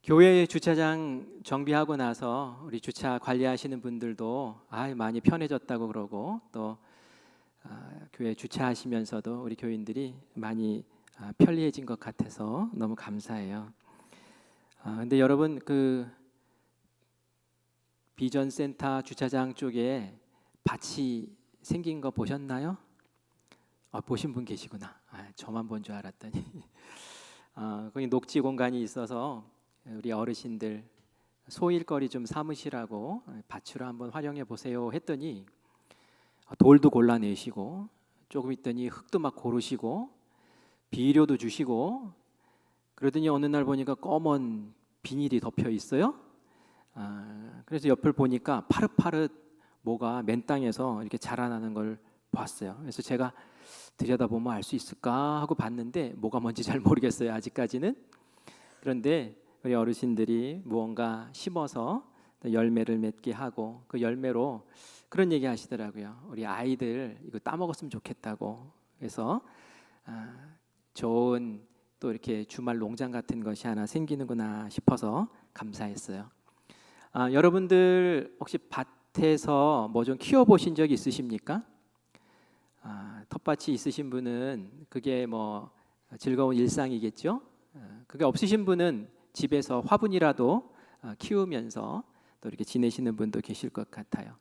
교회 주차장 정비하고 나서 우리 주차 관리하시는 분들도 많이 편해졌다고 그러고 또 교회 주차하시면서도 우리 교인들이 많이 편리해진 것 같아서 너무 감사해요. 근데 여러분 그 비전센터 주차장 쪽에 밭이 생긴 거 보셨나요? 보신 분 계시구나. 저만 본 줄 알았더니 거기 녹지 공간이 있어서 우리 어르신들 소일거리 좀 삼으시라고 밭으로 한번 활용해 보세요 했더니 돌도 골라내시고 조금 있더니 흙도 막 고르시고 비료도 주시고 그러더니 어느 날 보니까 검은 비닐이 덮여 있어요. 그래서 옆을 보니까 파릇파릇 뭐가 맨 땅에서 이렇게 자라나는 걸 봤어요. 그래서 제가 들여다보면 알 수 있을까 하고 봤는데 뭐가 뭔지 잘 모르겠어요 아직까지는. 그런데 우리 어르신들이 무언가 심어서 열매를 맺게 하고 그 열매로 그런 얘기 하시더라고요. 우리 아이들 이거 따먹었으면 좋겠다고. 그래서 좋은 또 이렇게 주말 농장 같은 것이 하나 생기는구나 싶어서 감사했어요. 여러분들 혹시 밭에서 뭐 좀 키워보신 적이 있으십니까? 텃밭이 있으신 분은 그게 뭐 즐거운 일상이겠죠. 그게 없으신 분은 집에서 화분이라도 키우면서 또 이렇게 지내시는 분도 계실 것 같아요.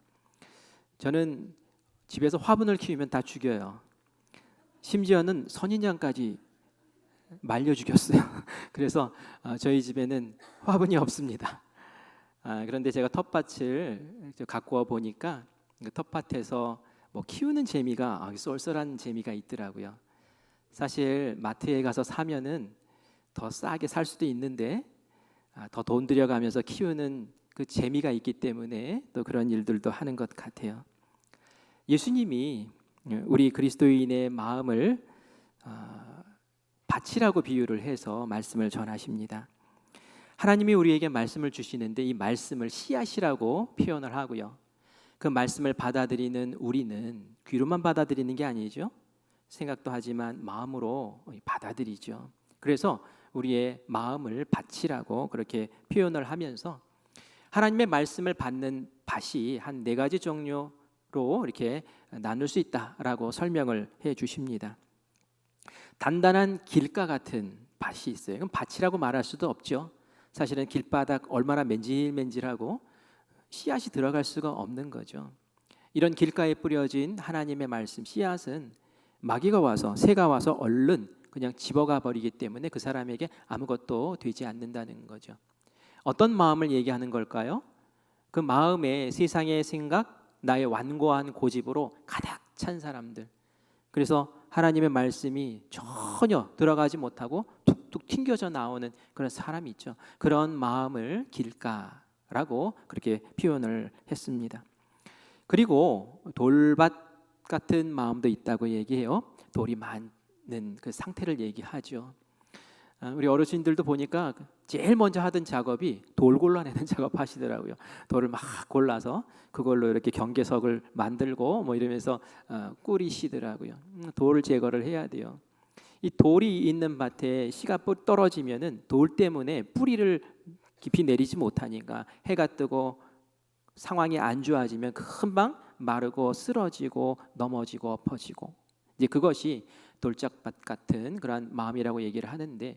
저는 집에서 화분을 키우면 다 죽여요. 심지어는 선인장까지 말려 죽였어요. 그래서 저희 집에는 화분이 없습니다. 그런데 제가 텃밭을 가꾸어 보니까 그 텃밭에서 뭐 키우는 재미가 쏠쏠한 재미가 있더라고요. 사실 마트에 가서 사면은 더 싸게 살 수도 있는데 더 돈 들여가면서 키우는 그 재미가 있기 때문에 또 그런 일들도 하는 것 같아요. 예수님이 우리 그리스도인의 마음을 밭이라고 비유를 해서 말씀을 전하십니다. 하나님이 우리에게 말씀을 주시는데 이 말씀을 씨앗이라고 표현을 하고요. 그 말씀을 받아들이는 우리는 귀로만 받아들이는 게 아니죠. 생각도 하지만 마음으로 받아들이죠. 그래서 우리의 마음을 밭이라고 그렇게 표현을 하면서 하나님의 말씀을 받는 밭이 한 4가지 종류로 이렇게 나눌 수 있다라고 설명을 해 주십니다. 단단한 길가 같은 밭이 있어요. 그럼 밭이라고 말할 수도 없죠. 사실은 길바닥 얼마나 맨질맨질하고 씨앗이 들어갈 수가 없는 거죠. 이런 길가에 뿌려진 하나님의 말씀 씨앗은 마귀가 와서 새가 와서 얼른 그냥 집어가 버리기 때문에 그 사람에게 아무것도 되지 않는다는 거죠. 어떤 마음을 얘기하는 걸까요? 그 마음에 세상의 생각, 나의 완고한 고집으로 가득 찬 사람들. 그래서 하나님의 말씀이 전혀 들어가지 못하고 툭툭 튕겨져 나오는 그런 사람이 있죠. 그런 마음을 길가라고 그렇게 표현을 했습니다. 그리고 돌밭 같은 마음도 있다고 얘기해요. 돌이 많은 그 상태를 얘기하죠. 우리 어르신들도 보니까 제일 먼저 하던 작업이 돌 골라내는 작업 하시더라고요. 돌을 막 골라서 그걸로 이렇게 경계석을 만들고 뭐 이러면서 꾸리시더라고요. 돌을 제거를 해야 돼요. 이 돌이 있는 밭에 씨가 떨어지면은 돌 때문에 뿌리를 깊이 내리지 못하니까 해가 뜨고 상황이 안 좋아지면 금방 마르고 쓰러지고 넘어지고 엎어지고 이제 그것이 돌짝밭 같은 그런 마음이라고 얘기를 하는데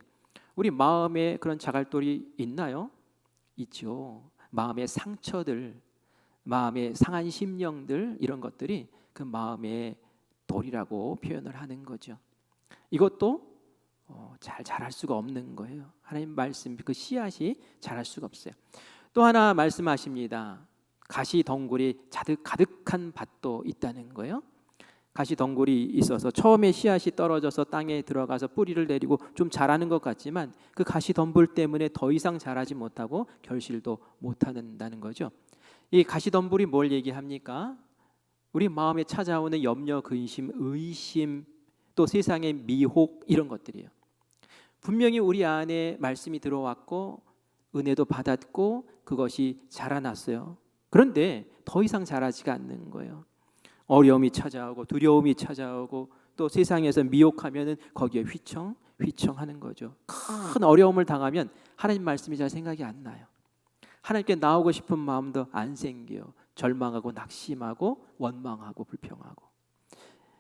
우리 마음에 그런 자갈돌이 있나요? 있죠. 마음의 상처들, 마음의 상한 심령들 이런 것들이 그 마음의 돌이라고 표현을 하는 거죠. 이것도 잘 자랄 수가 없는 거예요. 하나님 말씀 그 씨앗이 자랄 수가 없어요. 또 하나 말씀하십니다. 가시 덩굴이 가득한 밭도 있다는 거예요. 가시 덩굴이 있어서 처음에 씨앗이 떨어져서 땅에 들어가서 뿌리를 내리고 좀 자라는 것 같지만 그 가시 덩굴 때문에 더 이상 자라지 못하고 결실도 못한다는 거죠. 이 가시 덩굴이 뭘 얘기합니까? 우리 마음에 찾아오는 염려, 근심, 의심, 또 세상의 미혹 이런 것들이에요. 분명히 우리 안에 말씀이 들어왔고 은혜도 받았고 그것이 자라났어요. 그런데 더 이상 자라지가 않는 거예요. 어려움이 찾아오고 두려움이 찾아오고 또 세상에서 미혹하면은 거기에 휘청하는 거죠. 큰 어려움을 당하면 하나님 말씀이 잘 생각이 안 나요. 하나님께 나오고 싶은 마음도 안 생겨요. 절망하고 낙심하고 원망하고 불평하고.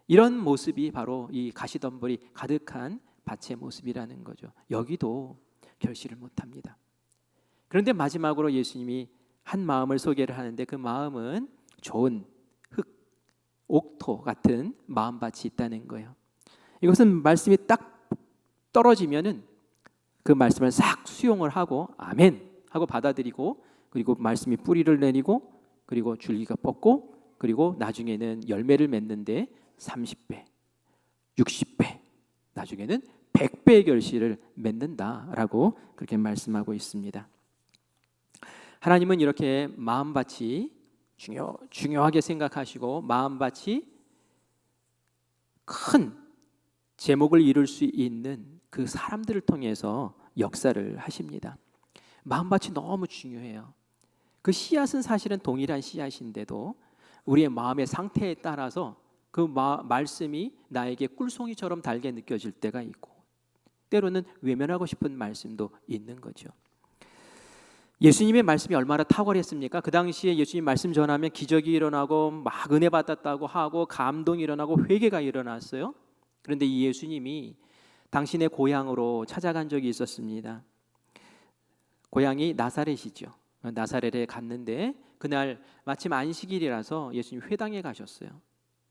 이런 모습이 바로 이 가시덤불이 가득한 밭의 모습이라는 거죠. 여기도 결실을 못합니다. 그런데 마지막으로 예수님이 한 마음을 소개를 하는데 그 마음은 좋은 흙, 옥토 같은 마음밭이 있다는 거예요. 이것은 말씀이 딱 떨어지면은 그 말씀을 싹 수용을 하고 아멘 하고 받아들이고, 그리고 말씀이 뿌리를 내리고, 그리고 줄기가 뻗고, 그리고 나중에는 열매를 맺는데 30배, 60배, 나중에는 100배의 결실을 맺는다라고 그렇게 말씀하고 있습니다. 하나님은 이렇게 마음밭이 중요하게 생각하시고 마음밭이 큰 제목을 이룰 수 있는 그 사람들을 통해서 역사를 하십니다. 마음밭이 너무 중요해요. 그 씨앗은 사실은 동일한 씨앗인데도 우리의 마음의 상태에 따라서 그 말씀이 나에게 꿀송이처럼 달게 느껴질 때가 있고, 때로는 외면하고 싶은 말씀도 있는 거죠. 예수님의 말씀이 얼마나 탁월했습니까? 그 당시에 예수님 말씀 전하면 기적이 일어나고 막 은혜 받았다고 하고 감동이 일어나고 회개가 일어났어요. 그런데 이 예수님이 당신의 고향으로 찾아간 적이 있었습니다. 고향이 나사렛이죠. 나사렛에 갔는데 그날 마침 안식일이라서 예수님 회당에 가셨어요.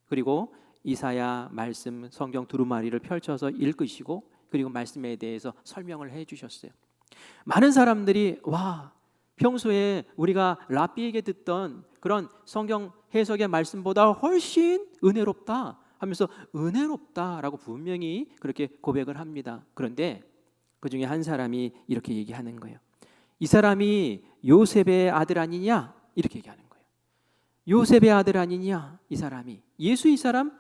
그리고 이사야 말씀 성경 두루마리를 펼쳐서 읽으시고, 그리고 말씀에 대해서 설명을 해 주셨어요. 많은 사람들이 와, 평소에 우리가 랍비에게 듣던 그런 성경 해석의 말씀보다 훨씬 은혜롭다 하면서 은혜롭다라고 분명히 그렇게 고백을 합니다. 그런데 그 중에 한 사람이 이렇게 얘기하는 거예요. 이 사람이 요셉의 아들 아니냐? 이렇게 얘기하는 거예요. 요셉의 아들 아니냐? 이 사람이. 예수 이 사람?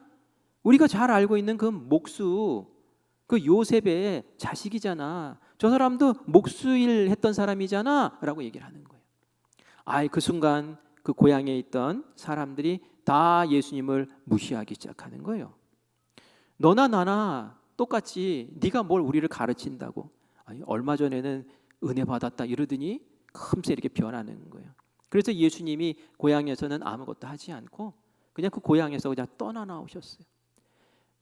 우리가 잘 알고 있는 그 목수, 그 요셉의 자식이잖아. 저 사람도 목수일 했던 사람이잖아 라고 얘기를 하는 거예요. 그 순간 그 고향에 있던 사람들이 다 예수님을 무시하기 시작하는 거예요. 너나 나나 똑같이 네가 뭘 우리를 가르친다고. 얼마 전에는 은혜 받았다 이러더니 금세 이렇게 변하는 거예요. 그래서 예수님이 고향에서는 아무것도 하지 않고 그냥 그 고향에서 그냥 떠나 나오셨어요.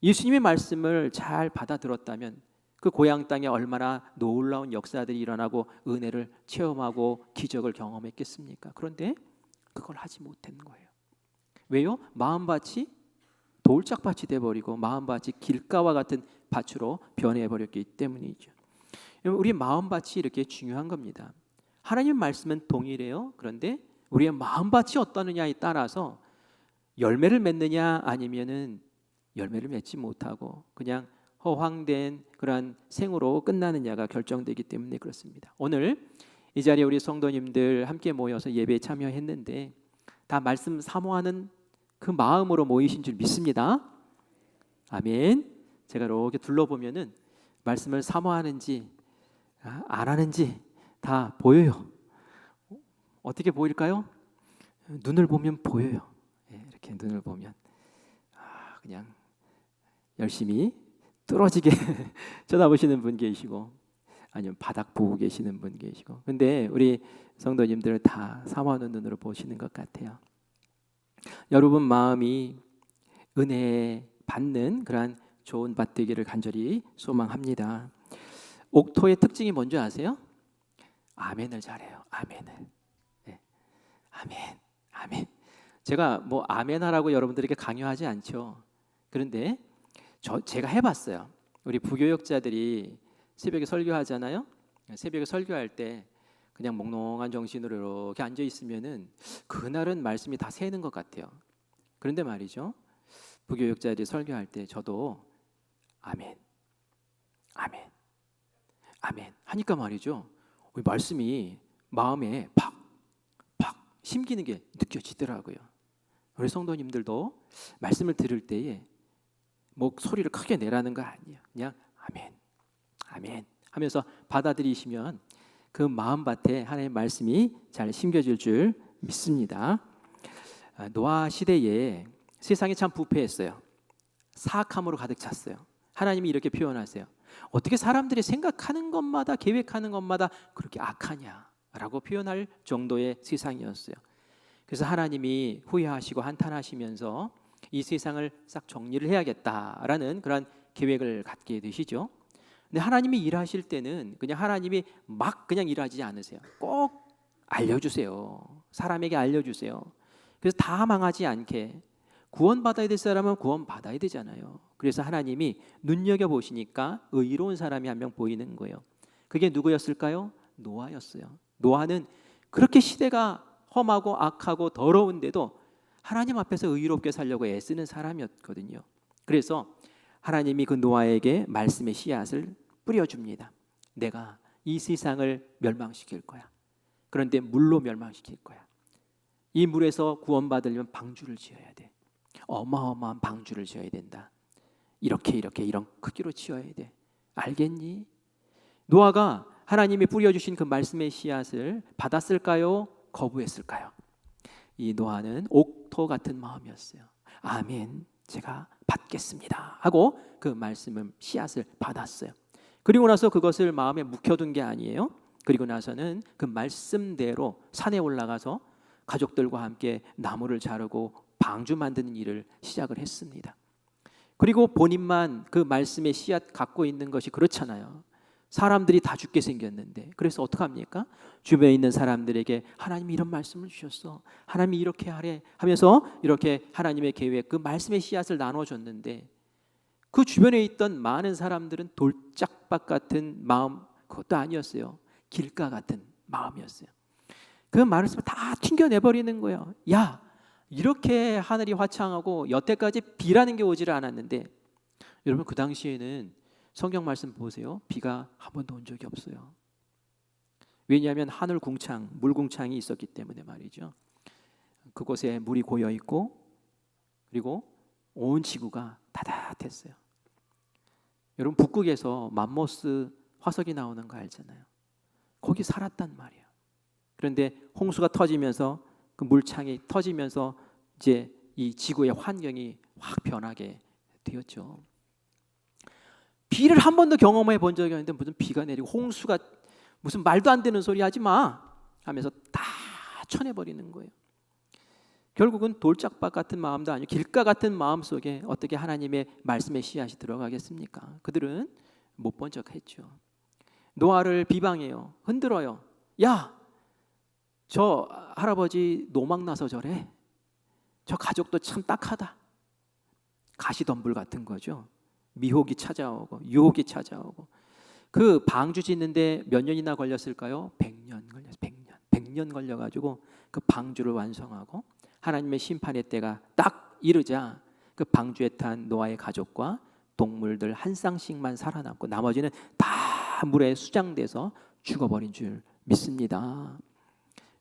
예수님의 말씀을 잘 받아들었다면 그 고향 땅에 얼마나 놀라운 역사들이 일어나고 은혜를 체험하고 기적을 경험했겠습니까? 그런데 그걸 하지 못한 거예요. 왜요? 마음밭이 돌짝밭이 돼버리고 마음밭이 길가와 같은 밭으로 변해버렸기 때문이죠. 우리 마음밭이 이렇게 중요한 겁니다. 하나님 말씀은 동일해요. 그런데 우리의 마음밭이 어떠느냐에 따라서 열매를 맺느냐 아니면은 열매를 맺지 못하고 그냥 허황된 그러한 생으로 끝나느냐가 결정되기 때문에 그렇습니다. 오늘 이 자리에 우리 성도님들 함께 모여서 예배에 참여했는데 다 말씀 사모하는 그 마음으로 모이신 줄 믿습니다. 아멘. 제가 이렇게 둘러보면은 말씀을 사모하는지 안 하는지 다 보여요. 어떻게 보일까요? 눈을 보면 보여요. 이렇게 눈을 보면 그냥 열심히 뚫어지게 쳐다보시는 분 계시고, 아니면 바닥 보고 계시는 분 계시고, 근데 우리 성도님들 다 사모하는 눈으로 보시는 것 같아요. 여러분 마음이 은혜 받는 그러한 좋은 밭 되기를 간절히 소망합니다. 옥토의 특징이 뭔지 아세요? 아멘을 잘해요. 아멘을. 네. 아멘, 아멘. 제가 뭐 아멘하라고 여러분들에게 강요하지 않죠. 그런데 제가 해봤어요. 우리 부교역자들이 새벽에 설교하잖아요. 새벽에 설교할 때 그냥 몽롱한 정신으로 이렇게 앉아 있으면은 그날은 말씀이 다 새는 것 같아요. 그런데 말이죠, 부교역자들이 설교할 때 저도 아멘, 아멘, 아멘 하니까 말이죠, 말씀이 마음에 팍 심기는 게 느껴지더라고요. 우리 성도님들도 말씀을 들을 때에 뭐 소리를 크게 내라는 거 아니에요. 그냥 아멘, 아멘 하면서 받아들이시면 그 마음밭에 하나님의 말씀이 잘 심겨질 줄 믿습니다. 노아 시대에 세상이 참 부패했어요. 사악함으로 가득 찼어요. 하나님이 이렇게 표현하세요. 어떻게 사람들이 생각하는 것마다 계획하는 것마다 그렇게 악하냐라고 표현할 정도의 세상이었어요. 그래서 하나님이 후회하시고 한탄하시면서 이 세상을 싹 정리를 해야겠다라는 그런 계획을 갖게 되시죠. 근데 하나님이 일하실 때는 그냥 하나님이 막 그냥 일하지 않으세요. 꼭 알려주세요. 사람에게 알려주세요. 그래서 다 망하지 않게 구원받아야 될 사람은 구원받아야 되잖아요. 그래서 하나님이 눈여겨보시니까 의로운 사람이 한 명 보이는 거예요. 그게 누구였을까요? 노아였어요. 노아는 그렇게 시대가 험하고 악하고 더러운데도 하나님 앞에서 의롭게 살려고 애쓰는 사람이었거든요. 그래서 하나님이 그 노아에게 말씀의 씨앗을 뿌려줍니다. 내가 이 세상을 멸망시킬 거야. 그런데 물로 멸망시킬 거야. 이 물에서 구원받으려면 방주를 지어야 돼. 어마어마한 방주를 지어야 된다. 이렇게 이런 크기로 지어야 돼. 알겠니? 노아가 하나님이 뿌려주신 그 말씀의 씨앗을 받았을까요? 거부했을까요? 이 노아는 옥토 같은 마음이었어요. 아멘, 제가 받겠습니다 하고 그 말씀을 씨앗을 받았어요. 그리고 나서 그것을 마음에 묵혀둔 게 아니에요. 그리고 나서는 그 말씀대로 산에 올라가서 가족들과 함께 나무를 자르고 방주 만드는 일을 시작을 했습니다. 그리고 본인만 그 말씀의 씨앗 갖고 있는 것이 그렇잖아요. 사람들이 다 죽게 생겼는데 그래서 어떡합니까? 주변에 있는 사람들에게 하나님이 이런 말씀을 주셨어, 하나님이 이렇게 하래 하면서 이렇게 하나님의 계획, 그 말씀의 씨앗을 나눠줬는데 그 주변에 있던 많은 사람들은 돌짝밭 같은 마음, 그것도 아니었어요. 길가 같은 마음이었어요. 그 말씀을 다 튕겨내버리는 거예요. 야, 이렇게 하늘이 화창하고 여태까지 비라는 게 오지를 않았는데, 여러분 그 당시에는 성경 말씀 보세요. 비가 한 번도 온 적이 없어요. 왜냐하면 하늘 궁창, 물 궁창이 있었기 때문에 말이죠. 그곳에 물이 고여 있고 그리고 온 지구가 따뜻했어요. 여러분 북극에서 맘모스 화석이 나오는 거 알잖아요. 거기 살았단 말이에요. 그런데 홍수가 터지면서 그 물창이 터지면서 이제 이 지구의 환경이 확 변하게 되었죠. 비를 한 번도 경험해 본 적이 없는데 무슨 비가 내리고 홍수가 무슨 말도 안 되는 소리 하지 마 하면서 다 쳐내버리는 거예요. 결국은 돌짝밭 같은 마음도 아니고 길가 같은 마음 속에 어떻게 하나님의 말씀의 씨앗이 들어가겠습니까? 그들은 못 본 척 했죠. 노아를 비방해요. 흔들어요. 야, 저 할아버지 노망나서 저래. 저 가족도 참 딱하다. 가시덤불 같은 거죠. 미혹이 찾아오고 유혹이 찾아오고. 그 방주 짓는데 몇 년이나 걸렸을까요? 100년 걸렸어요. 100년 걸려가지고 그 방주를 완성하고 하나님의 심판의 때가 딱 이르자 그 방주에 탄 노아의 가족과 동물들 한 쌍씩만 살아남고 나머지는 다 물에 수장돼서 죽어버린 줄 믿습니다.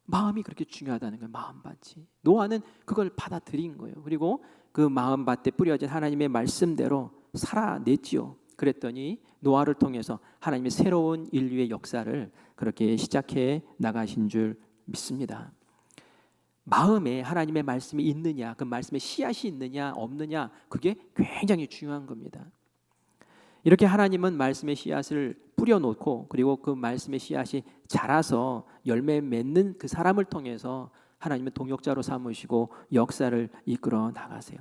마음이 그렇게 중요하다는 거예요. 마음밭이. 노아는 그걸 받아들인 거예요. 그리고 그 마음밭에 뿌려진 하나님의 말씀대로 살아냈지요. 그랬더니 노아를 통해서 하나님의 새로운 인류의 역사를 그렇게 시작해 나가신 줄 믿습니다. 마음에 하나님의 말씀이 있느냐, 그 말씀에 씨앗이 있느냐 없느냐, 그게 굉장히 중요한 겁니다. 이렇게 하나님은 말씀의 씨앗을 뿌려놓고 그리고 그 말씀의 씨앗이 자라서 열매 맺는 그 사람을 통해서 하나님은 동역자로 삼으시고 역사를 이끌어 나가세요.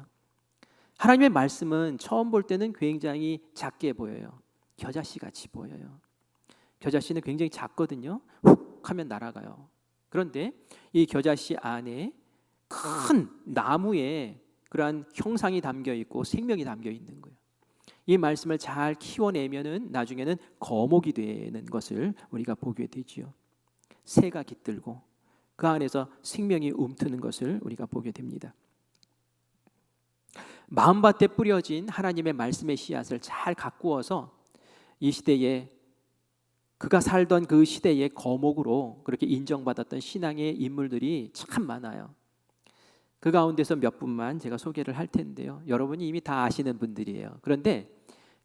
하나님의 말씀은 처음 볼 때는 굉장히 작게 보여요. 겨자씨 같이 보여요. 겨자씨는 굉장히 작거든요. 훅 하면 날아가요. 그런데 이 겨자씨 안에 큰 나무에 그러한 형상이 담겨 있고 생명이 담겨 있는 거예요. 이 말씀을 잘 키워내면은 나중에는 거목이 되는 것을 우리가 보게 되지요. 새가 깃들고 그 안에서 생명이 움트는 것을 우리가 보게 됩니다. 마음밭에 뿌려진 하나님의 말씀의 씨앗을 잘 가꾸어서 이 시대에 그가 살던 그 시대의 거목으로 그렇게 인정받았던 신앙의 인물들이 참 많아요. 그 가운데서 몇 분만 제가 소개를 할 텐데요. 여러분이 이미 다 아시는 분들이에요. 그런데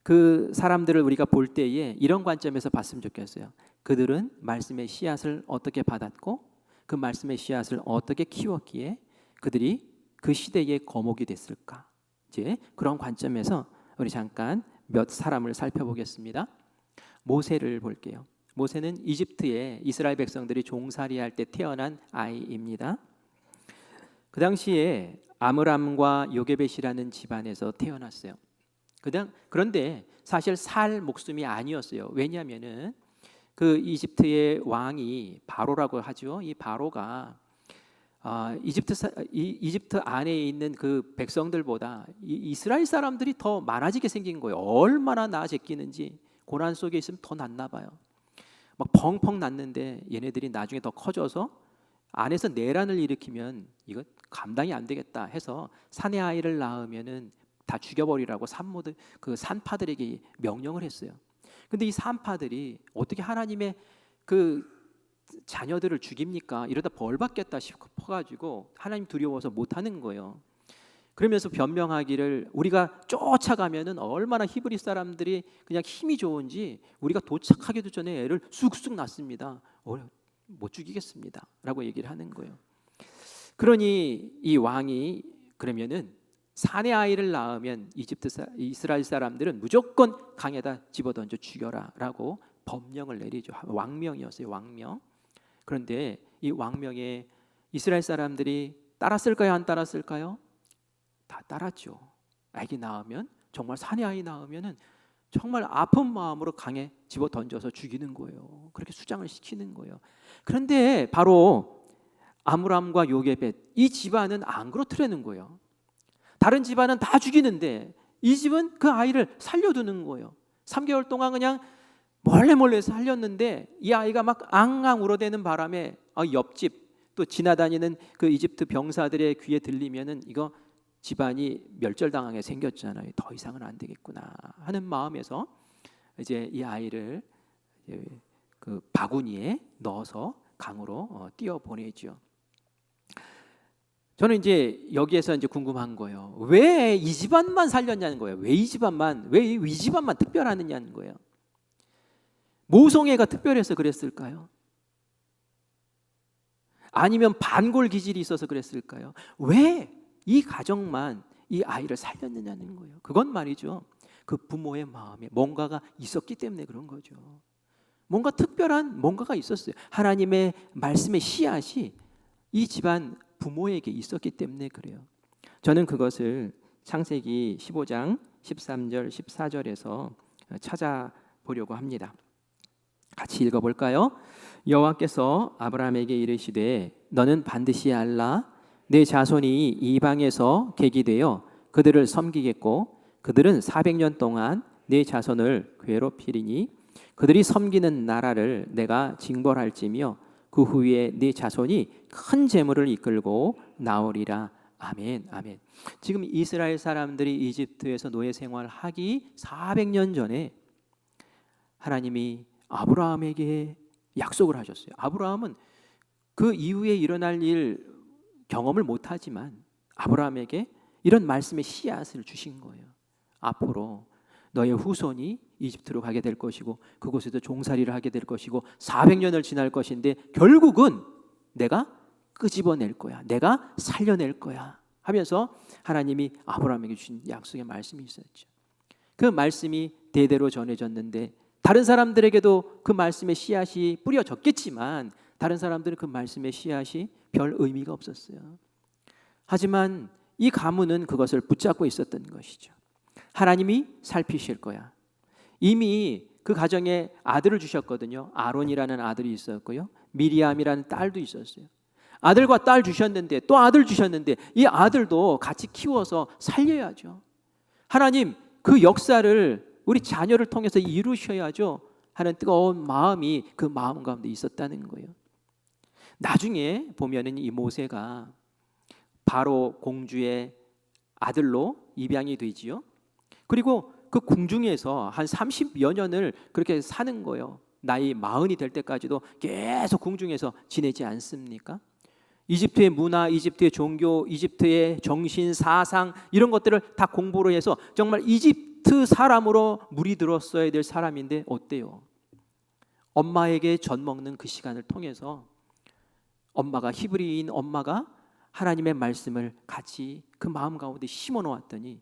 그 사람들을 우리가 볼 때에 이런 관점에서 봤으면 좋겠어요. 그들은 말씀의 씨앗을 어떻게 받았고 그 말씀의 씨앗을 어떻게 키웠기에 그들이 그 시대의 거목이 됐을까? 이제 그런 관점에서 우리 잠깐 몇 사람을 살펴보겠습니다. 모세를 볼게요. 모세는 이집트에 이스라엘 백성들이 종살이할 때 태어난 아이입니다. 그 당시에 아므람과 요게벳이라는 집안에서 태어났어요. 그런데 사실 살 목숨이 아니었어요. 왜냐하면은 그 이집트의 왕이 바로라고 하죠. 이 바로가 이집트 안에 있는 그 백성들보다 이스라엘 사람들이 더 많아지게 생긴 거예요. 얼마나 낳아 제끼는지 고난 속에 있으면 더 낳나 봐요. 막 펑펑 낳는데 얘네들이 나중에 더 커져서 안에서 내란을 일으키면 이거 감당이 안 되겠다 해서 사내 아이를 낳으면은 다 죽여버리라고 그 산파들에게 명령을 했어요. 근데 이 산파들이 어떻게 하나님의 그 자녀들을 죽입니까? 이러다 벌 받겠다 싶어가지고 하나님 두려워서 못하는 거예요. 그러면서 변명하기를 우리가 쫓아가면은 얼마나 히브리 사람들이 그냥 힘이 좋은지 우리가 도착하기도 전에 애를 쑥쑥 낳습니다. 못 죽이겠습니다 라고 얘기를 하는 거예요. 그러니 이 왕이 그러면은 사내 아이를 낳으면 이스라엘 사람들은 무조건 강에다 집어던져 죽여라 라고 법령을 내리죠. 왕명이었어요. 왕명. 그런데 이 왕명에 이스라엘 사람들이 따랐을까요? 안 따랐을까요? 다 따랐죠. 아기 낳으면 정말 사내 아이 낳으면은 정말 아픈 마음으로 강에 집어 던져서 죽이는 거예요. 그렇게 수장을 시키는 거예요. 그런데 바로 아므람과 요게벳 이 집안은 안 그렇더라는 거예요. 다른 집안은 다 죽이는데 이 집은 그 아이를 살려두는 거예요. 3개월 동안 그냥 몰래 살렸는데 이 아이가 막 앙앙 울어대는 바람에 옆집 또 지나다니는 그 이집트 병사들의 귀에 들리면은 이거 집안이 멸절당하게 생겼잖아요. 더 이상은 안 되겠구나 하는 마음에서 이제 이 아이를 그 바구니에 넣어서 강으로 띄어 보내죠. 저는 이제 여기에서 이제 궁금한 거예요. 왜 이 집안만 살렸냐는 거예요. 왜 이 집안만 특별하느냐는 거예요. 모성애가 특별해서 그랬을까요? 아니면 반골 기질이 있어서 그랬을까요? 왜 이 가정만 이 아이를 살렸느냐는 거예요. 그건 말이죠. 그 부모의 마음에 뭔가가 있었기 때문에 그런 거죠. 뭔가 특별한 뭔가가 있었어요. 하나님의 말씀의 씨앗이 이 집안 부모에게 있었기 때문에 그래요. 저는 그것을 창세기 15장 13절 14절에서 찾아보려고 합니다. 같이 읽어볼까요? 여호와께서 아브라함에게 이르시되 너는 반드시 알라 내 자손이 이방에서 객이 되어 그들을 섬기겠고 그들은 400년 동안 내 자손을 괴롭히리니 그들이 섬기는 나라를 내가 징벌할지며 그 후에 네 자손이 큰 재물을 이끌고 나오리라. 아멘. 아멘. 지금 이스라엘 사람들이 이집트에서 노예 생활하기 400년 전에 하나님이 아브라함에게 약속을 하셨어요. 아브라함은 그 이후에 일어날 일 경험을 못하지만 아브라함에게 이런 말씀의 씨앗을 주신 거예요. 앞으로 너의 후손이 이집트로 가게 될 것이고 그곳에서 종살이를 하게 될 것이고 400년을 지날 것인데 결국은 내가 끄집어낼 거야. 내가 살려낼 거야 하면서 하나님이 아브라함에게 주신 약속의 말씀이 있었죠. 그 말씀이 대대로 전해졌는데 다른 사람들에게도 그 말씀의 씨앗이 뿌려졌겠지만 다른 사람들은 그 말씀의 씨앗이 별 의미가 없었어요. 하지만 이 가문은 그것을 붙잡고 있었던 것이죠. 하나님이 살피실 거야. 이미 그 가정에 아들을 주셨거든요. 아론이라는 아들이 있었고요. 미리암이라는 딸도 있었어요. 아들과 딸 주셨는데 또 아들 주셨는데 이 아들도 같이 키워서 살려야죠. 하나님 그 역사를 우리 자녀를 통해서 이루셔야죠 하는 뜨거운 마음이 그 마음 가운데 있었다는 거예요. 나중에 보면은 이 모세가 바로 공주의 아들로 입양이 되지요. 그리고 그 궁중에서 한 30여 년을 그렇게 사는 거예요. 나이 40이 될 때까지도 계속 궁중에서 지내지 않습니까? 이집트의 문화, 이집트의 종교, 이집트의 정신, 사상 이런 것들을 다 공부를 해서 정말 이집트 사람으로 물이 들었어야 될 사람인데 어때요? 엄마에게 젖 먹는 그 시간을 통해서 엄마가 히브리인 엄마가 하나님의 말씀을 같이 그 마음 가운데 심어 놓았더니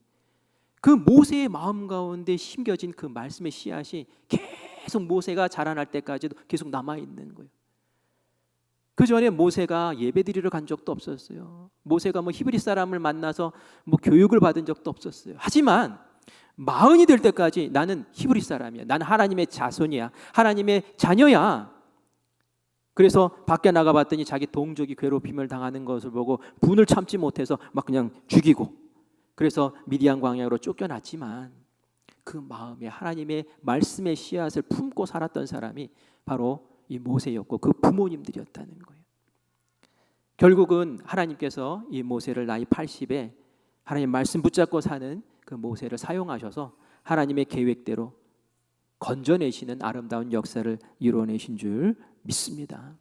그 모세의 마음 가운데 심겨진 그 말씀의 씨앗이 계속 모세가 자라날 때까지도 계속 남아있는 거예요. 그 전에 모세가 예배드리러 간 적도 없었어요. 모세가 뭐 히브리 사람을 만나서 뭐 교육을 받은 적도 없었어요. 하지만 마흔이 될 때까지 나는 히브리 사람이야. 나는 하나님의 자손이야. 하나님의 자녀야. 그래서 밖에 나가봤더니 자기 동족이 괴롭힘을 당하는 것을 보고 분을 참지 못해서 막 그냥 죽이고, 그래서 미디안 광야로 쫓겨났지만 그 마음에 하나님의 말씀의 씨앗을 품고 살았던 사람이 바로 이 모세였고 그 부모님들이었다는 거예요. 결국은 하나님께서 이 모세를 나이 80에 하나님 말씀 붙잡고 사는 그 모세를 사용하셔서 하나님의 계획대로 건져내시는 아름다운 역사를 이루어내신 줄 믿습니다.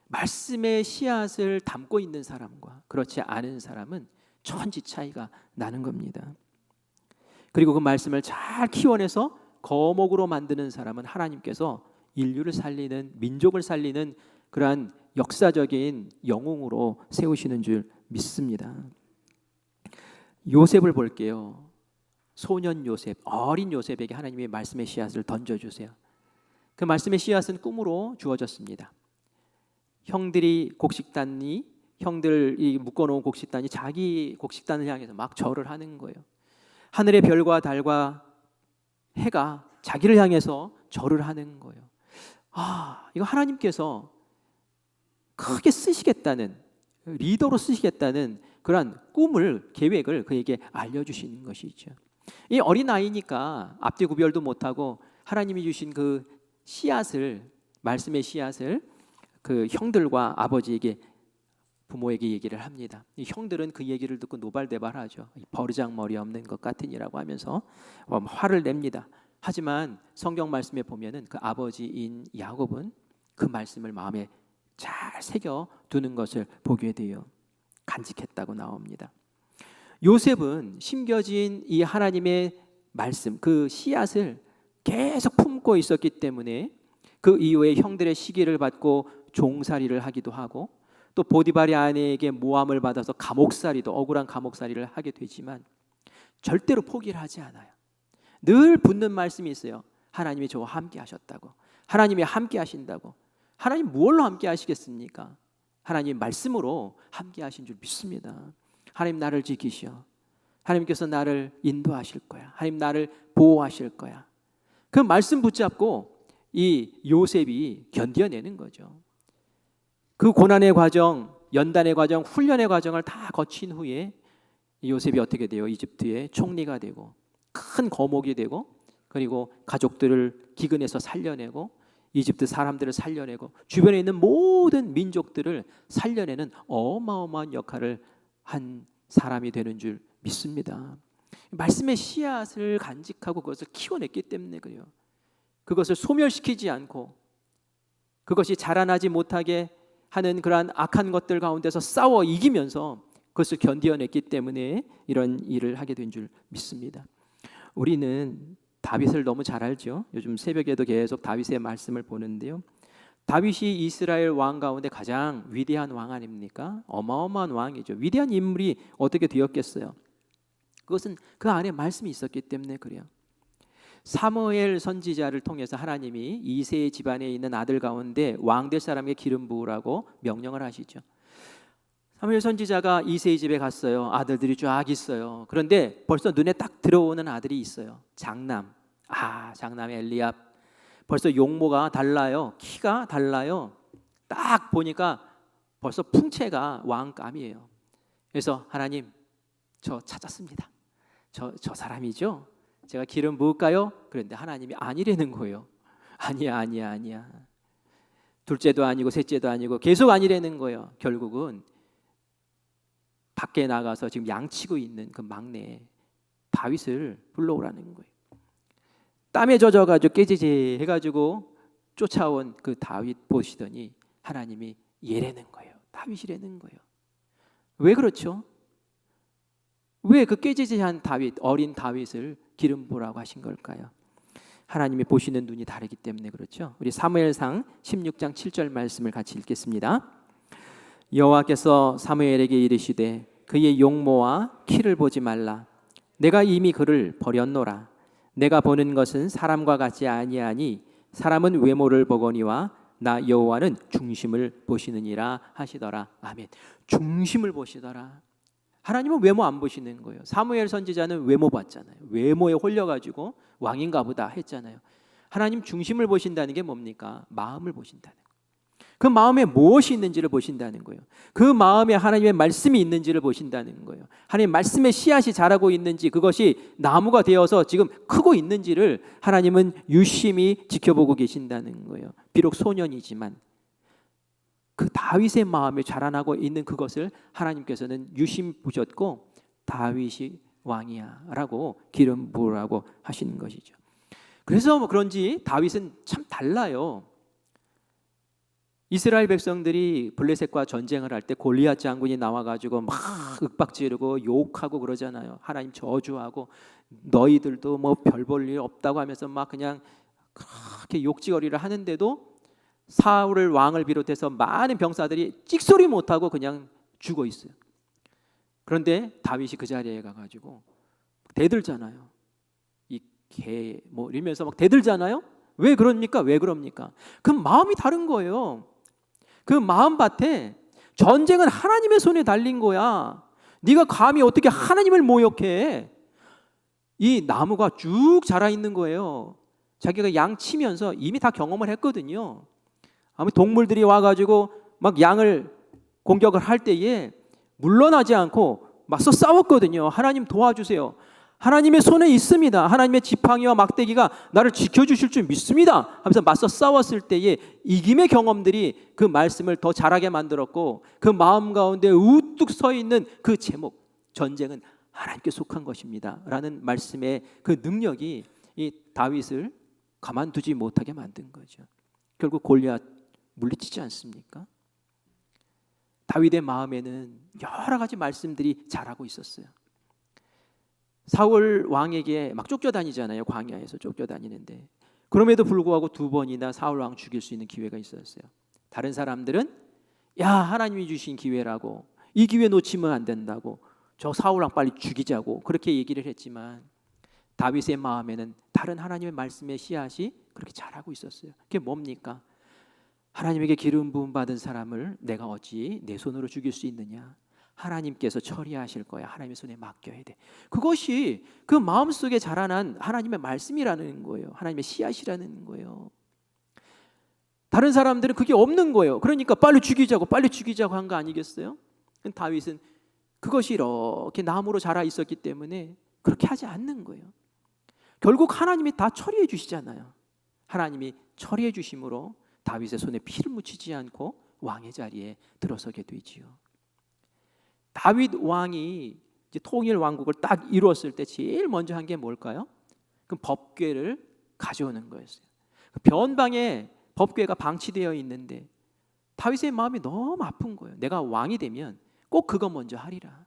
말씀의 씨앗을 담고 있는 사람과 그렇지 않은 사람은 천지 차이가 나는 겁니다. 그리고 그 말씀을 잘 키워내서 거목으로 만드는 사람은 하나님께서 인류를 살리는, 민족을 살리는 그러한 역사적인 영웅으로 세우시는 줄 믿습니다. 요셉을 볼게요. 소년 요셉, 어린 요셉에게 하나님의 말씀의 씨앗을 던져주세요. 그 말씀의 씨앗은 꿈으로 주어졌습니다. 형들이 형들이 묶어놓은 곡식단이 자기 곡식단을 향해서 막 절을 하는 거예요. 하늘의 별과 달과 해가 자기를 향해서 절을 하는 거예요. 이거 하나님께서 크게 쓰시겠다는, 리더로 쓰시겠다는 그러한 꿈을, 계획을 그에게 알려주시는 것이죠. 이 어린아이니까 앞뒤 구별도 못하고 하나님이 주신 그 씨앗을, 말씀의 씨앗을 그 형들과 아버지에게, 부모에게 얘기를 합니다. 이 형들은 그 얘기를 듣고 노발대발하죠. 버르장머리 없는 것 같으니라고 하면서 화를 냅니다. 하지만 성경 말씀에 보면은 그 아버지인 야곱은 그 말씀을 마음에 잘 새겨 두는 것을 보게 돼요. 간직했다고 나옵니다. 요셉은 심겨진 이 하나님의 말씀, 그 씨앗을 계속 품고 있었기 때문에 그 이후에 형들의 시기를 받고 종살이를 하기도 하고, 또 보디발의 아내에게 모함을 받아서 감옥살이도, 억울한 감옥살이를 하게 되지만 절대로 포기를 하지 않아요. 늘 붙는 말씀이 있어요. 하나님이 저와 함께 하셨다고, 하나님이 함께 하신다고. 하나님 무엇로 함께 하시겠습니까? 하나님 말씀으로 함께 하신 줄 믿습니다. 하나님 나를 지키시오. 하나님께서 나를 인도하실 거야. 하나님 나를 보호하실 거야. 그 말씀 붙잡고 이 요셉이 견뎌내는 거죠. 그 고난의 과정, 연단의 과정, 훈련의 과정을 다 거친 후에 요셉이 어떻게 돼요? 이집트의 총리가 되고 큰 거목이 되고, 그리고 가족들을 기근에서 살려내고 이집트 사람들을 살려내고 주변에 있는 모든 민족들을 살려내는 어마어마한 역할을 한 사람이 되는 줄 믿습니다. 말씀의 씨앗을 간직하고 그것을 키워냈기 때문에 그래요. 그것을 소멸시키지 않고 그것이 자라나지 못하게 하는 그러한 악한 것들 가운데서 싸워 이기면서 그것을 견뎌냈기 때문에 이런 일을 하게 된 줄 믿습니다. 우리는 다윗을 너무 잘 알죠. 요즘 새벽에도 계속 다윗의 말씀을 보는데요. 다윗이 이스라엘 왕 가운데 가장 위대한 왕 아닙니까? 어마어마한 왕이죠. 위대한 인물이 어떻게 되었겠어요? 그것은 그 안에 말씀이 있었기 때문에 그래요. 사무엘 선지자를 통해서 하나님이 이새의 집안에 있는 아들 가운데 왕 될 사람에게 기름 부으라고 명령을 하시죠. 사무엘 선지자가 이새의 집에 갔어요. 아들들이 쫙 있어요. 그런데 벌써 눈에 딱 들어오는 아들이 있어요. 장남. 장남의 엘리압. 벌써 용모가 달라요. 키가 달라요. 딱 보니까 벌써 풍채가 왕감이에요. 그래서 하나님, 저 찾았습니다. 저 사람이죠? 제가 기름 부을까요? 그런데 하나님이 아니라는 거예요. 아니야. 둘째도 아니고 셋째도 아니고 계속 아니라는 거예요. 결국은 밖에 나가서 지금 양치고 있는 그 막내 다윗을 불러오라는 거예요. 땀에 젖어가지고 깨지지 해가지고 쫓아온 그 다윗 보시더니 하나님이 얘라는 거예요. 다윗이라는 거예요. 왜 그렇죠? 왜 그 깨지지한 다윗, 어린 다윗을 기름 부으라고 하신 걸까요? 하나님이 보시는 눈이 다르기 때문에 그렇죠. 우리 사무엘상 16장 7절 말씀을 같이 읽겠습니다. 여호와께서 사무엘에게 이르시되 그의 용모와 키를 보지 말라. 내가 이미 그를 버렸노라. 내가 보는 것은 사람과 같지 아니하니 사람은 외모를 보거니와 나 여호와는 중심을 보시느니라 하시더라. 아멘. 중심을 보시더라. 하나님은 외모 안 보시는 거예요. 사무엘 선지자는 외모 봤잖아요. 외모에 홀려가지고 왕인가 보다 했잖아요. 하나님 중심을 보신다는 게 뭡니까? 마음을 보신다는 거예요. 그 마음에 무엇이 있는지를 보신다는 거예요. 그 마음에 하나님의 말씀이 있는지를 보신다는 거예요. 하나님의 말씀의 씨앗이 자라고 있는지, 그것이 나무가 되어서 지금 크고 있는지를 하나님은 유심히 지켜보고 계신다는 거예요. 비록 소년이지만 그 다윗의 마음에 자라나고 있는 그것을 하나님께서는 유심히 보셨고, 다윗이 왕이야 라고 기름 부으라고 하시는 것이죠. 그래서 그런지 다윗은 참 달라요. 이스라엘 백성들이 블레셋과 전쟁을 할 때 골리앗 장군이 나와가지고 막 윽박지르고 욕하고 그러잖아요. 하나님 저주하고 너희들도 뭐 별 볼 일 없다고 하면서 막 그냥 그렇게 욕지거리를 하는데도 사울을 왕을 비롯해서 많은 병사들이 찍소리 못하고 그냥 죽어 있어요. 그런데 다윗이 그 자리에 가가지고 대들잖아요. 이 개 뭐 이러면서 막 대들잖아요. 왜 그럽니까? 왜 그럽니까? 그 마음이 다른 거예요. 그 마음밭에 전쟁은 하나님의 손에 달린 거야. 네가 감히 어떻게 하나님을 모욕해? 이 나무가 쭉 자라 있는 거예요. 자기가 양 치면서 이미 다 경험을 했거든요. 아마 동물들이 와가지고 막 양을 공격을 할 때에 물러나지 않고 맞서 싸웠거든요. 하나님 도와주세요. 하나님의 손에 있습니다. 하나님의 지팡이와 막대기가 나를 지켜주실 줄 믿습니다 하면서 맞서 싸웠을 때에 이김의 경험들이 그 말씀을 더 잘하게 만들었고, 그 마음 가운데 우뚝 서 있는 그 제목, 전쟁은 하나님께 속한 것입니다 라는 말씀의 그 능력이 이 다윗을 가만두지 못하게 만든 거죠. 결국 골리앗 물리치지 않습니까? 다윗의 마음에는 여러 가지 말씀들이 자라고 있었어요. 사울 왕에게 막 쫓겨다니잖아요. 광야에서 쫓겨다니는데, 그럼에도 불구하고 2번이나 사울 왕 죽일 수 있는 기회가 있었어요. 다른 사람들은 야, 하나님이 주신 기회라고, 이 기회 놓치면 안 된다고, 저 사울 왕 빨리 죽이자고 그렇게 얘기를 했지만, 다윗의 마음에는 다른 하나님의 말씀의 씨앗이 그렇게 자라고 있었어요. 그게 뭡니까? 하나님에게 기름 부음 받은 사람을 내가 어찌 내 손으로 죽일 수 있느냐? 하나님께서 처리하실 거야. 하나님의 손에 맡겨야 돼. 그것이 그 마음속에 자라난 하나님의 말씀이라는 거예요. 하나님의 씨앗이라는 거예요. 다른 사람들은 그게 없는 거예요. 그러니까 빨리 죽이자고 한 거 아니겠어요? 다윗은 그것이 이렇게 나무로 자라 있었기 때문에 그렇게 하지 않는 거예요. 결국 하나님이 다 처리해 주시잖아요. 하나님이 처리해 주심으로 다윗의 손에 피를 묻히지 않고 왕의 자리에 들어서게 되지요. 다윗 왕이 이제 통일 왕국을 딱 이루었을 때 제일 먼저 한 게 뭘까요? 그 법궤를 가져오는 거였어요. 그 변방에 법궤가 방치되어 있는데 다윗의 마음이 너무 아픈 거예요. 내가 왕이 되면 꼭 그거 먼저 하리라.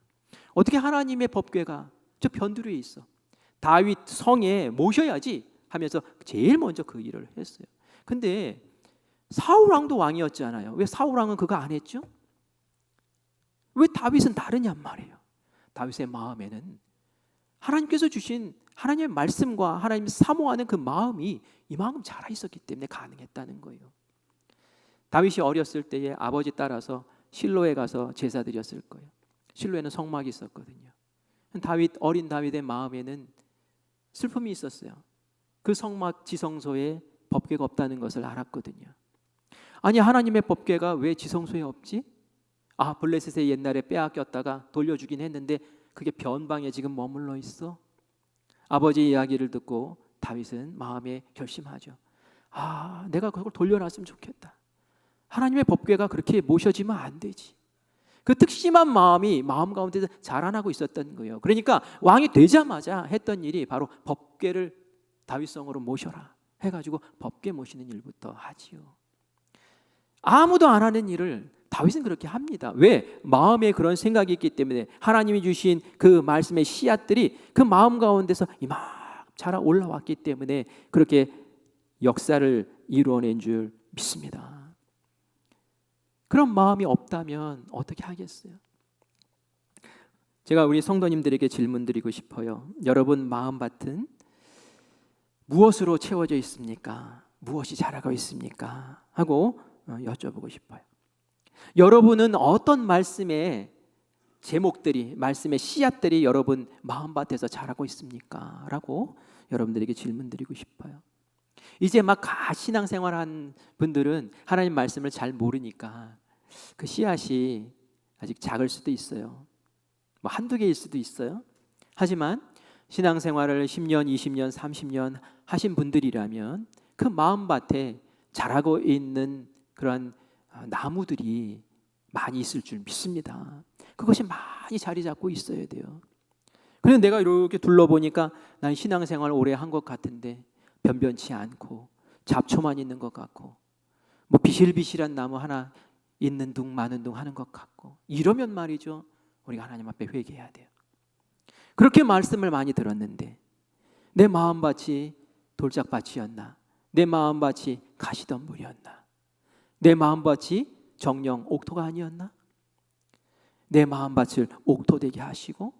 어떻게 하나님의 법궤가 저 변두리에 있어? 다윗 성에 모셔야지 하면서 제일 먼저 그 일을 했어요. 근데 사울 왕도 왕이었잖아요. 왜 사울 왕은 그거 안 했죠? 왜 다윗은 다르냔 말이에요. 다윗의 마음에는 하나님께서 주신 하나님의 말씀과 하나님 사모하는 그 마음이 이만큼 자라 있었기 때문에 가능했다는 거예요. 다윗이 어렸을 때에 아버지 따라서 실로에 가서 제사 드렸을 거예요. 실로에는 성막이 있었거든요. 어린 다윗의 마음에는 슬픔이 있었어요. 그 성막 지성소에 법궤가 없다는 것을 알았거든요. 아니, 하나님의 법궤가 왜 지성소에 없지? 블레셋에 옛날에 빼앗겼다가 돌려주긴 했는데 그게 변방에 지금 머물러 있어. 아버지의 이야기를 듣고 다윗은 마음에 결심하죠. 내가 그걸 돌려놨으면 좋겠다. 하나님의 법궤가 그렇게 모셔지면 안 되지. 그 특심한 마음이 마음 가운데서 자라나고 있었던 거예요. 그러니까 왕이 되자마자 했던 일이 바로 법궤를 다윗성으로 모셔라 해가지고 법궤 모시는 일부터 하지요. 아무도 안 하는 일을 다윗은 그렇게 합니다. 왜? 마음에 그런 생각이 있기 때문에 하나님이 주신 그 말씀의 씨앗들이 그 마음 가운데서 이만큼 자라 올라왔기 때문에 그렇게 역사를 이루어낸 줄 믿습니다. 그런 마음이 없다면 어떻게 하겠어요? 제가 우리 성도님들에게 질문 드리고 싶어요. 여러분 마음밭은 무엇으로 채워져 있습니까? 무엇이 자라고 있습니까? 하고 여쭤보고 싶어요. 여러분은 어떤 말씀의 제목들이, 말씀의 씨앗들이 여러분 마음밭에서 자라고 있습니까? 라고 여러분들에게 질문 드리고 싶어요. 이제 막 신앙생활한 분들은 하나님 말씀을 잘 모르니까 그 씨앗이 아직 작을 수도 있어요. 뭐 한두 개일 수도 있어요. 하지만 신앙생활을 10년, 20년, 30년 하신 분들이라면 그 마음밭에 자라고 있는 그런 나무들이 많이 있을 줄 믿습니다. 그것이 많이 자리 잡고 있어야 돼요. 그런데 내가 이렇게 둘러보니까 난 신앙생활 오래 한 것 같은데 변변치 않고 잡초만 있는 것 같고 뭐 비실비실한 나무 하나 있는 둥 마는 둥 하는 것 같고, 이러면 말이죠, 우리가 하나님 앞에 회개해야 돼요. 그렇게 말씀을 많이 들었는데 내 마음밭이 돌짝밭이었나? 내 마음밭이 가시덤불이었나? 내 마음밭이 정령 옥토가 아니었나? 내 마음밭을 옥토되게 하시고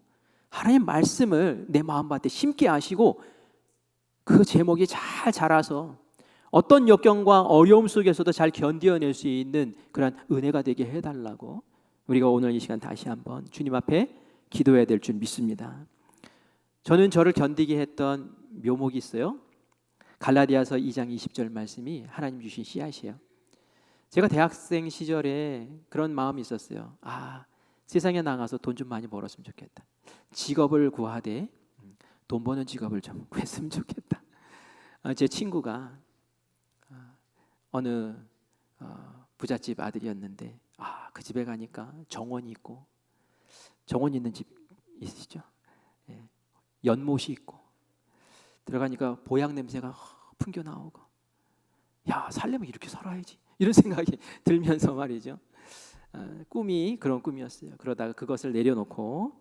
하나님 말씀을 내 마음밭에 심게 하시고 그 제목이 잘 자라서 어떤 역경과 어려움 속에서도 잘 견뎌낼 수 있는 그런 은혜가 되게 해달라고 우리가 오늘 이 시간 다시 한번 주님 앞에 기도해야 될 줄 믿습니다. 저는 저를 견디게 했던 묘목이 있어요. 갈라디아서 2장 20절 말씀이 하나님 주신 씨앗이에요. 제가 대학생 시절에 그런 마음이 있었어요. 세상에 나가서 돈 좀 많이 벌었으면 좋겠다. 직업을 구하되 돈 버는 직업을 좀 구했으면 좋겠다. 제 친구가 어느 부잣집 아들이었는데 그 집에 가니까 정원이 있고, 정원 있는 집 있으시죠? 연못이 있고 들어가니까 보약 냄새가 풍겨 나오고, 야, 살려면 이렇게 살아야지, 이런 생각이 들면서 말이죠. 꿈이 그런 꿈이었어요. 그러다가 그것을 내려놓고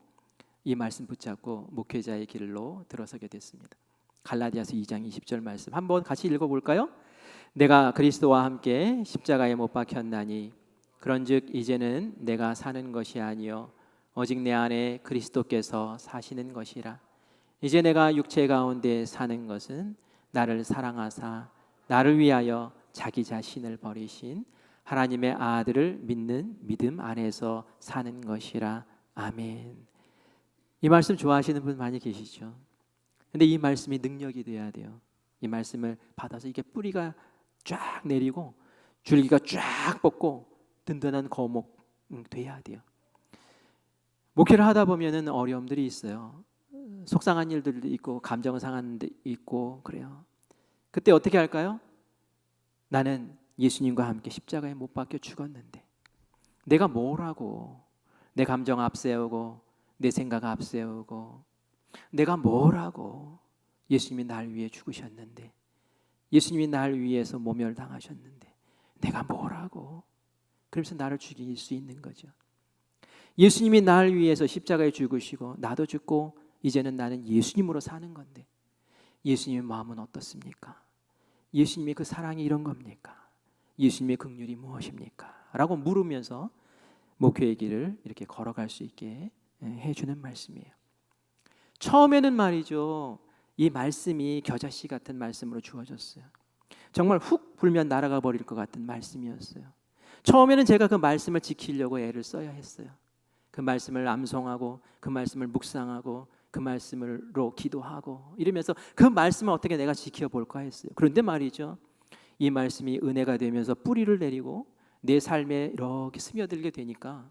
이 말씀 붙잡고 목회자의 길로 들어서게 됐습니다. 갈라디아서 2장 20절 말씀 한번 같이 읽어볼까요? 내가 그리스도와 함께 십자가에 못 박혔나니 그런즉 이제는 내가 사는 것이 아니요 오직 내 안에 그리스도께서 사시는 것이라. 이제 내가 육체 가운데 사는 것은 나를 사랑하사 나를 위하여 자기 자신을 버리신 하나님의 아들을 믿는 믿음 안에서 사는 것이라. 아멘. 이 말씀 좋아하시는 분 많이 계시죠? 근데 이 말씀이 능력이 돼야 돼요. 이 말씀을 받아서 이게 뿌리가 쫙 내리고 줄기가 쫙 뻗고 든든한 거목 돼야 돼요. 목회를 하다 보면은 어려움들이 있어요. 속상한 일들도 있고 감정 상한 데 있고 그래요. 그때 어떻게 할까요? 나는 예수님과 함께 십자가에 못 박혀 죽었는데 내가 뭘 하고 내 감정 앞세우고 내 생각 앞세우고 내가 뭘 하고 예수님이 날 위해 죽으셨는데, 예수님이 날 위해서 모멸당하셨는데 내가 뭘 하고, 그러면서 나를 죽일 수 있는 거죠. 예수님이 날 위해서 십자가에 죽으시고 나도 죽고 이제는 나는 예수님으로 사는 건데 예수님의 마음은 어떻습니까? 예수님의 그 사랑이 이런 겁니까? 예수님의 긍휼이 무엇입니까? 라고 물으면서 목회의 길을 이렇게 걸어갈 수 있게 해주는 말씀이에요. 처음에는 말이죠, 이 말씀이 겨자씨 같은 말씀으로 주어졌어요. 정말 훅 불면 날아가 버릴 것 같은 말씀이었어요. 처음에는 제가 그 말씀을 지키려고 애를 써야 했어요. 그 말씀을 암송하고 그 말씀을 묵상하고 그 말씀으로 기도하고 이러면서 그 말씀을 어떻게 내가 지켜볼까 했어요. 그런데 말이죠, 이 말씀이 은혜가 되면서 뿌리를 내리고 내 삶에 이렇게 스며들게 되니까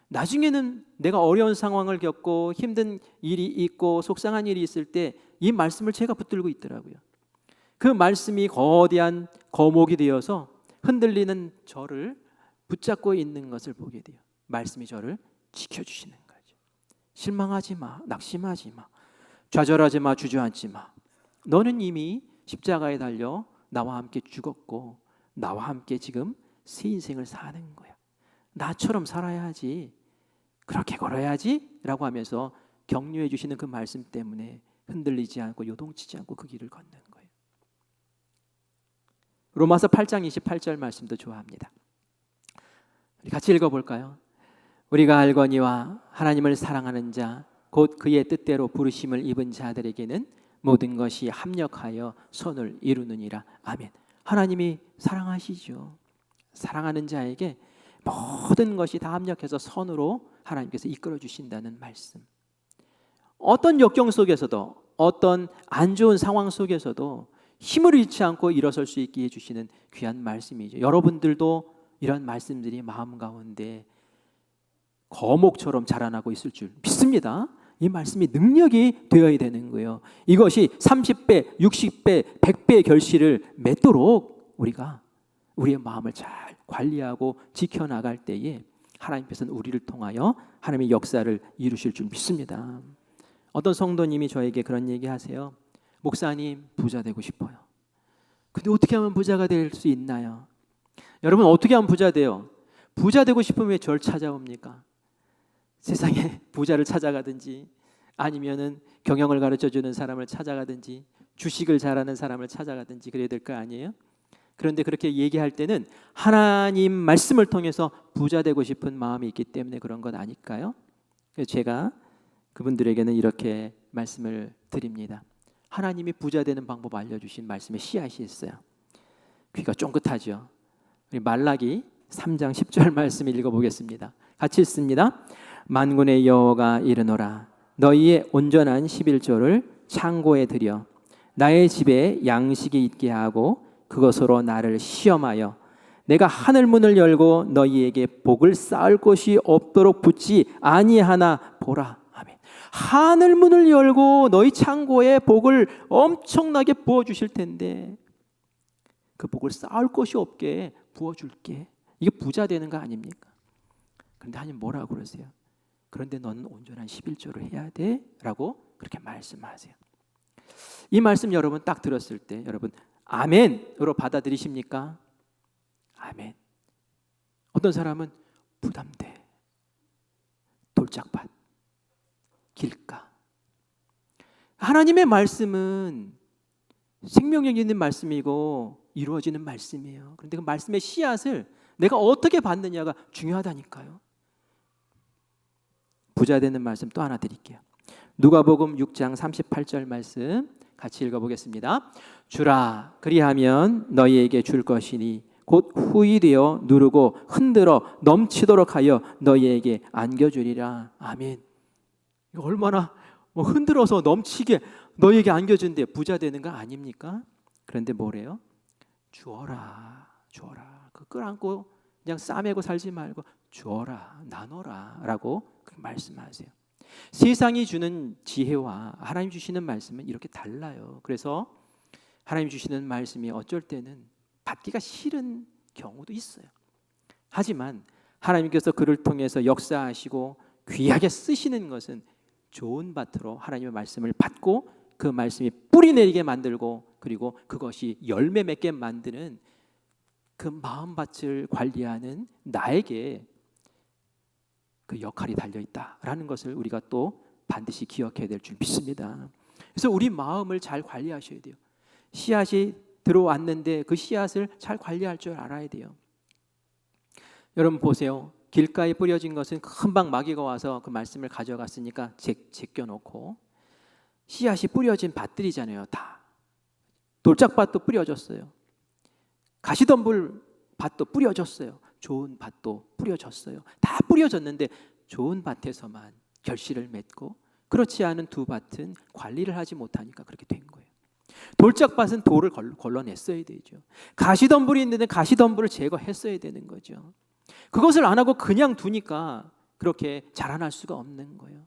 나중에는 내가 어려운 상황을 겪고 힘든 일이 있고 속상한 일이 있을 때 이 말씀을 제가 붙들고 있더라고요. 그 말씀이 거대한 거목이 되어서 흔들리는 저를 붙잡고 있는 것을 보게 돼요. 말씀이 저를 지켜주시는 거죠. 실망하지 마, 낙심하지 마, 좌절하지 마, 주저앉지 마. 너는 이미 십자가에 달려 나와 함께 죽었고 나와 함께 지금 새 인생을 사는 거야. 나처럼 살아야지, 그렇게 걸어야지 라고 하면서 격려해 주시는 그 말씀 때문에 흔들리지 않고 요동치지 않고 그 길을 걷는 거예요. 로마서 8장 28절 말씀도 좋아합니다. 우리 같이 읽어볼까요? 우리가 알거니와 하나님을 사랑하는 자 곧 그의 뜻대로 부르심을 입은 자들에게는 모든 것이 합력하여 선을 이루느니라. 아멘. 하나님이 사랑하시죠. 사랑하는 자에게 모든 것이 다 합력해서 선으로 하나님께서 이끌어 주신다는 말씀. 어떤 역경 속에서도, 어떤 안 좋은 상황 속에서도 힘을 잃지 않고 일어설 수 있게 해주시는 귀한 말씀이죠. 여러분들도 이런 말씀들이 마음 가운데 거목처럼 자라나고 있을 줄 믿습니다. 이 말씀이 능력이 되어야 되는 거예요. 이것이 30배, 60배, 100배의 결실을 맺도록 우리가 우리의 마음을 잘 관리하고 지켜나갈 때에 하나님께서는 우리를 통하여 하나님의 역사를 이루실 줄 믿습니다. 어떤 성도님이 저에게 그런 얘기 하세요. 목사님, 부자 되고 싶어요. 근데 어떻게 하면 부자가 될 수 있나요? 여러분, 어떻게 하면 부자 돼요? 부자 되고 싶으면 왜 저를 찾아옵니까? 세상에 부자를 찾아가든지 아니면은 경영을 가르쳐주는 사람을 찾아가든지 주식을 잘하는 사람을 찾아가든지 그래야 될 거 아니에요? 그런데 그렇게 얘기할 때는 하나님 말씀을 통해서 부자 되고 싶은 마음이 있기 때문에 그런 것 아닐까요? 그래서 제가 그분들에게는 이렇게 말씀을 드립니다. 하나님이 부자 되는 방법 알려주신 말씀에 씨앗이 있어요. 귀가 쫑긋하죠. 우리 말라기 3장 10절 말씀 읽어보겠습니다. 같이 읽습니다. 만군의 여호와가 이르노라 너희의 온전한 11조를 창고에 들여 나의 집에 양식이 있게 하고 그것으로 나를 시험하여 내가 하늘 문을 열고 너희에게 복을 쌓을 곳이 없도록 붙지 아니하나 보라. 아멘. 하늘 문을 열고 너희 창고에 복을 엄청나게 부어주실 텐데 그 복을 쌓을 곳이 없게 부어줄게. 이게 부자 되는 거 아닙니까? 그런데 하나님 뭐라고 그러세요? 그런데 너는 온전한 11조를 해야 돼 라고 그렇게 말씀하세요. 이 말씀 여러분 딱 들었을 때 여러분 아멘으로 받아들이십니까? 아멘. 어떤 사람은 부담돼, 돌짝밭, 길가. 하나님의 말씀은 생명력 있는 말씀이고 이루어지는 말씀이에요. 그런데 그 말씀의 씨앗을 내가 어떻게 받느냐가 중요하다니까요. 부자 되는 말씀 또 하나 드릴게요. 누가복음 6장 38절 말씀 같이 읽어보겠습니다. 주라 그리하면 너희에게 줄 것이니 곧 후일되어 누르고 흔들어 넘치도록 하여 너희에게 안겨주리라. 아멘. 이거 얼마나 흔들어서 넘치게 너희에게 안겨준대 부자 되는 거 아닙니까? 그런데 뭐래요? 주어라, 주어라. 그 끌안고 그냥 싸매고 살지 말고 주어라, 나눠라 라고 말씀하세요. 세상이 주는 지혜와 하나님 주시는 말씀은 이렇게 달라요. 그래서 하나님 주시는 말씀이 어쩔 때는 받기가 싫은 경우도 있어요. 하지만 하나님께서 그를 통해서 역사하시고 귀하게 쓰시는 것은 좋은 밭으로 하나님의 말씀을 받고 그 말씀이 뿌리 내리게 만들고 그리고 그것이 열매 맺게 만드는 그 마음밭을 관리하는 나에게 그 역할이 달려있다라는 것을 우리가 또 반드시 기억해야 될 줄 믿습니다. 그래서 우리 마음을 잘 관리하셔야 돼요. 씨앗이 들어왔는데 그 씨앗을 잘 관리할 줄 알아야 돼요. 여러분 보세요. 길가에 뿌려진 것은 금방 마귀가 와서 그 말씀을 가져갔으니까 제껴놓고 씨앗이 뿌려진 밭들이잖아요. 다 돌짝밭도 뿌려졌어요. 가시덤불 밭도 뿌려졌어요. 좋은 밭도 뿌려졌어요. 다 뿌려졌는데 좋은 밭에서만 결실을 맺고 그렇지 않은 두 밭은 관리를 하지 못하니까 그렇게 된 거예요. 돌짝밭은 돌을 걸러냈어야 되죠. 가시덤불이 있는데 가시덤불을 제거했어야 되는 거죠. 그것을 안 하고 그냥 두니까 그렇게 자라날 수가 없는 거예요.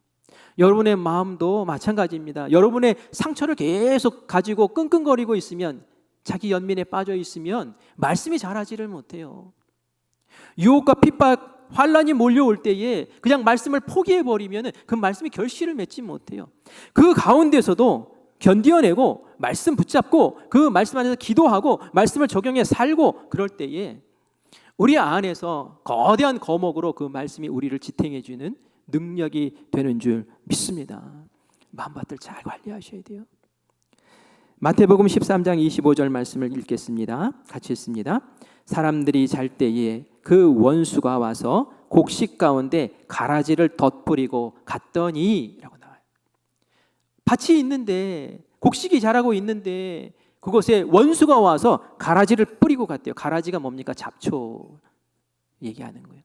여러분의 마음도 마찬가지입니다. 여러분의 상처를 계속 가지고 끙끙거리고 있으면 자기 연민에 빠져 있으면 말씀이 자라지를 못해요. 유혹과 핍박, 환란이 몰려올 때에 그냥 말씀을 포기해버리면 그 말씀이 결실을 맺지 못해요. 그 가운데서도 견디어내고 말씀 붙잡고 그 말씀 안에서 기도하고 말씀을 적용해 살고 그럴 때에 우리 안에서 거대한 거목으로 그 말씀이 우리를 지탱해주는 능력이 되는 줄 믿습니다. 마음밭을 잘 관리하셔야 돼요. 마태복음 13장 25절 말씀을 읽겠습니다. 같이 읽습니다. 사람들이 잘 때에 그 원수가 와서 곡식 가운데 가라지를 덧뿌리고 갔더니 라고 나와요. 밭이 있는데 곡식이 자라고 있는데 그곳에 원수가 와서 가라지를 뿌리고 갔대요. 가라지가 뭡니까? 잡초 얘기하는 거예요.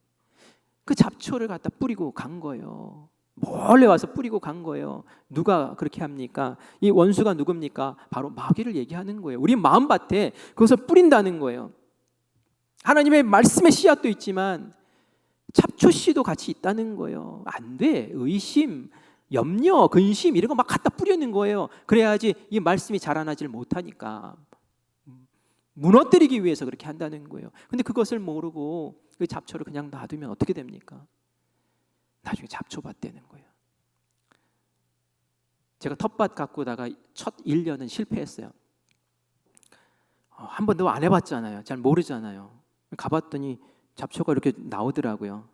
그 잡초를 갖다 뿌리고 간 거예요. 몰래 와서 뿌리고 간 거예요. 누가 그렇게 합니까? 이 원수가 누굽니까? 바로 마귀를 얘기하는 거예요. 우리 마음밭에 그것을 뿌린다는 거예요. 하나님의 말씀의 씨앗도 있지만 잡초 씨도 같이 있다는 거예요. 안 돼. 의심, 염려, 근심 이런 거 막 갖다 뿌리는 거예요. 그래야지 이 말씀이 자라나질 못하니까. 무너뜨리기 위해서 그렇게 한다는 거예요. 근데 그것을 모르고 그 잡초를 그냥 놔두면 어떻게 됩니까? 나중에 잡초밭 되는 거예요. 제가 텃밭 가꾸다가 첫 1년은 실패했어요. 한 번도 안 해봤잖아요. 잘 모르잖아요. 가봤더니 잡초가 이렇게 나오더라고요.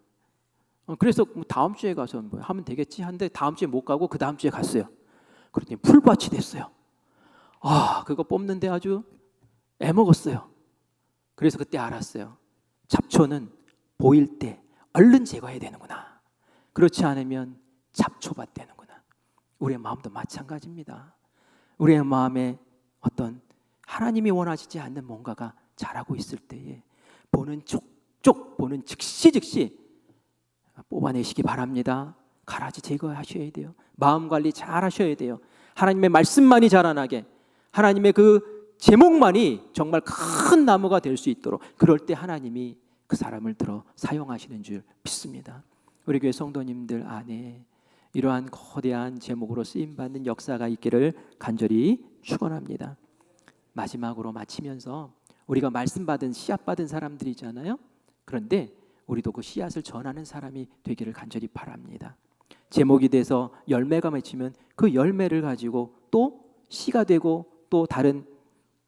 그래서 다음 주에 가서 뭐 하면 되겠지 한데 다음 주에 못 가고 그 다음 주에 갔어요. 그랬더니 풀밭이 됐어요. 그거 뽑는데 아주 애먹었어요. 그래서 그때 알았어요. 잡초는 보일 때 얼른 제거해야 되는구나. 그렇지 않으면 잡초밭 되는구나. 우리의 마음도 마찬가지입니다. 우리의 마음에 어떤 하나님이 원하시지 않는 뭔가가 자라고 있을 때에 보는 촉촉 보는 즉시 뽑아내시기 바랍니다. 가라지 제거하셔야 돼요. 마음 관리 잘 하셔야 돼요. 하나님의 말씀만이 자라나게, 하나님의 그 제목만이 정말 큰 나무가 될 수 있도록, 그럴 때 하나님이 그 사람을 들어 사용하시는 줄 믿습니다. 우리 교회 성도님들 안에 이러한 거대한 제목으로 쓰임받는 역사가 있기를 간절히 축원합니다. 마지막으로 마치면서 우리가 말씀 받은 씨앗 받은 사람들이잖아요. 그런데 우리도 그 씨앗을 전하는 사람이 되기를 간절히 바랍니다. 제목이 돼서 열매가 맺히면 그 열매를 가지고 또 씨가 되고 또 다른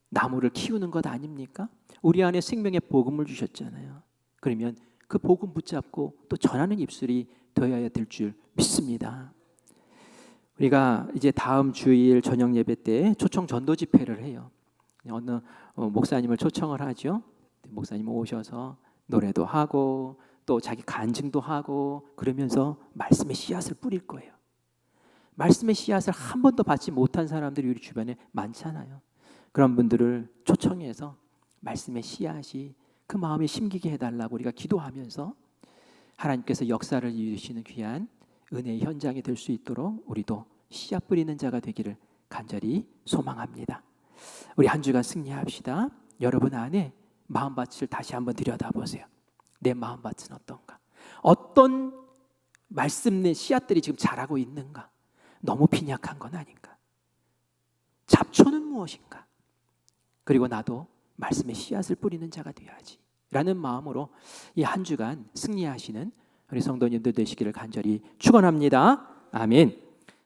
나무를 키우는 것 아닙니까? 우리 안에 생명의 복음을 주셨잖아요. 그러면 그 복음 붙잡고 또 전하는 입술이 되어야 될 줄 믿습니다. 우리가 이제 다음 주일 저녁 예배 때 초청 전도 집회를 해요. 어느 목사님을 초청을 하죠. 목사님 오셔서 노래도 하고 또 자기 간증도 하고 그러면서 말씀의 씨앗을 뿌릴 거예요. 말씀의 씨앗을 한 번도 받지 못한 사람들이 우리 주변에 많잖아요. 그런 분들을 초청해서 말씀의 씨앗이 그 마음에 심기게 해달라고 우리가 기도하면서 하나님께서 역사를 이루시는 귀한 은혜의 현장이 될 수 있도록 우리도 씨앗 뿌리는 자가 되기를 간절히 소망합니다. 우리 한 주간 승리합시다. 여러분 안에 마음밭을 다시 한번 들여다보세요. 내 마음밭은 어떤가? 어떤 말씀의 씨앗들이 지금 자라고 있는가? 너무 빈약한 건 아닌가? 잡초는 무엇인가? 그리고 나도 말씀의 씨앗을 뿌리는 자가 되어야지 라는 마음으로 이 한 주간 승리하시는 우리 성도님들 되시기를 간절히 축원합니다. 아멘.